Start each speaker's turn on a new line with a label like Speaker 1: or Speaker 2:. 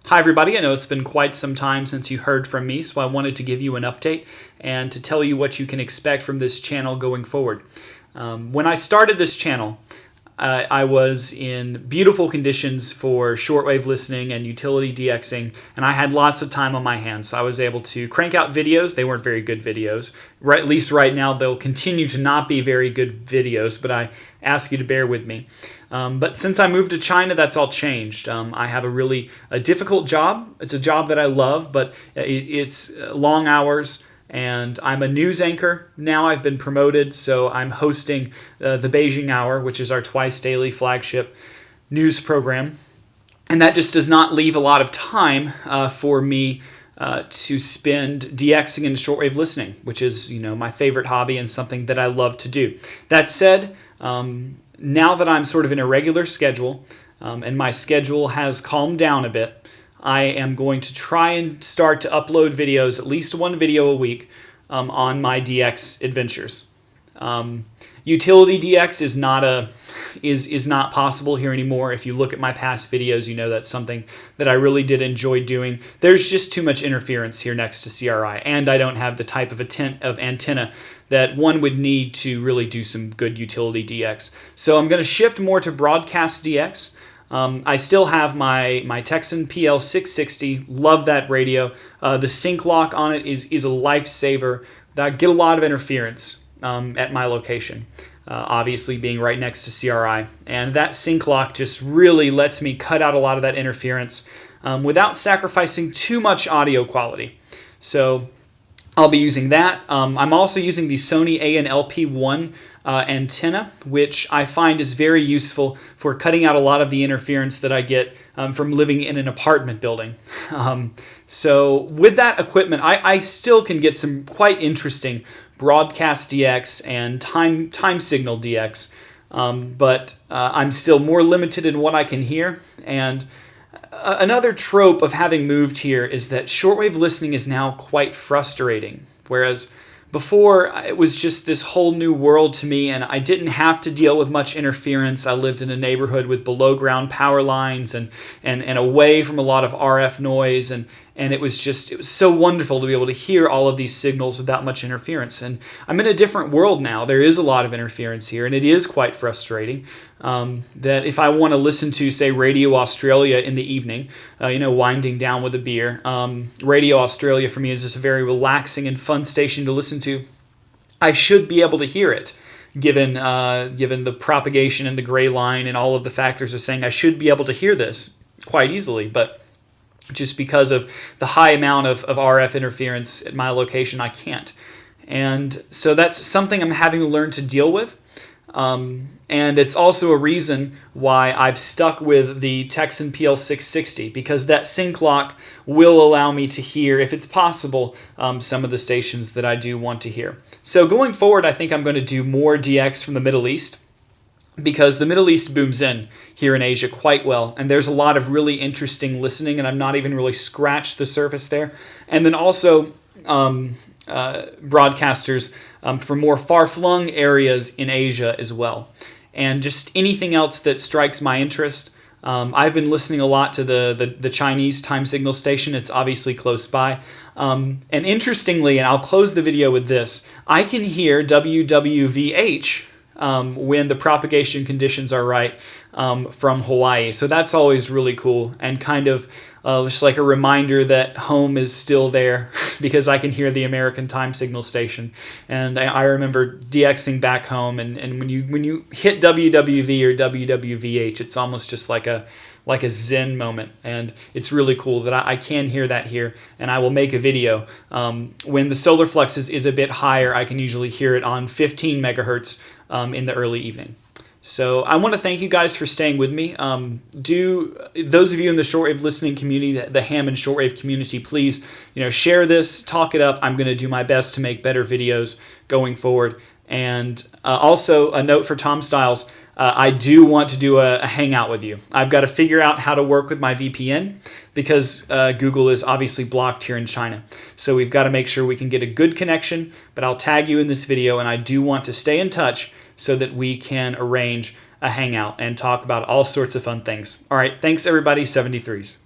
Speaker 1: Hi everybody, I know it's been quite some time since you heard from me, so I wanted to give you an update and to tell you what you can expect from this channel going forward. When I started this channel, I was in beautiful conditions for shortwave listening and utility DXing, and I had lots of time on my hands, so I was able to crank out videos. They weren't very good videos. At least right now, they'll continue to not be very good videos, but I ask you to bear with me. But since I moved to China, that's all changed. I have a difficult job. It's a job that I love, but it's long hours. And I'm a news anchor. Now I've been promoted, so I'm hosting the Beijing Hour, which is our twice daily flagship news program. And that just does not leave a lot of time for me to spend DXing and shortwave listening, which is, my favorite hobby and something that I love to do. That said, now that I'm sort of in a regular schedule, and my schedule has calmed down a bit, I am going to try and start to upload videos, at least one video a week, on my DX adventures. Utility DX is not possible here anymore. If you look at my past videos, you know that's something that I really did enjoy doing. There's just too much interference here next to CRI, and I don't have the type of antenna that one would need to really do some good utility DX. So I'm going to shift more to broadcast DX. I still have my Texan PL660, love that radio. The sync lock on it is a lifesaver. I get a lot of interference at my location, obviously being right next to CRI. And that sync lock just really lets me cut out a lot of that interference without sacrificing too much audio quality. So I'll be using that. I'm also using the Sony A&LP1 antenna, which I find is very useful for cutting out a lot of the interference that I get from living in an apartment building. So with that equipment, I still can get some quite interesting broadcast DX and time signal DX, but I'm still more limited in what I can hear. And another trope of having moved here is that shortwave listening is now quite frustrating, whereas before, it was just this whole new world to me, and I didn't have to deal with much interference. I lived in a neighborhood with below-ground power lines and away from a lot of RF noise, and it was so wonderful to be able to hear all of these signals without much interference. And I'm in a different world now. There is a lot of interference here, and it is quite frustrating. That if I want to listen to, say, Radio Australia in the evening, winding down with a beer, Radio Australia for me is just a very relaxing and fun station to listen to. I should be able to hear it, given the propagation and the gray line and all of the factors are saying I should be able to hear this quite easily, but just because of the high amount of RF interference at my location, I can't. And so that's something I'm having to learn to deal with. And it's also a reason why I've stuck with the Texan PL660, because that sync lock will allow me to hear, if it's possible, some of the stations that I do want to hear. So going forward, I think I'm going to do more DX from the Middle East, because the Middle East booms in here in Asia quite well, and there's a lot of really interesting listening, and I've not even really scratched the surface there. And then also broadcasters from more far-flung areas in Asia as well. And just anything else that strikes my interest. I've been listening a lot to the Chinese time signal station. It's obviously close by. And interestingly, and I'll close the video with this, I can hear WWVH when the propagation conditions are right from Hawaii. So that's always really cool and kind of just like a reminder that home is still there because I can hear the American time signal station. And I remember DXing back home, and when you hit WWV or WWVH, it's almost just like a Zen moment, and it's really cool that I can hear that here, and I will make a video. When the solar flux is a bit higher, I can usually hear it on 15 megahertz in the early evening. So I want to thank you guys for staying with me. Those of you in the shortwave listening community, the ham and shortwave community, please share this, talk it up. I'm going to do my best to make better videos going forward. And also a note for Tom Styles, I do want to do a hangout with you. I've got to figure out how to work with my VPN because Google is obviously blocked here in China. So we've got to make sure we can get a good connection, but I'll tag you in this video, and I do want to stay in touch so that we can arrange a hangout and talk about all sorts of fun things. All right, thanks everybody, 73s.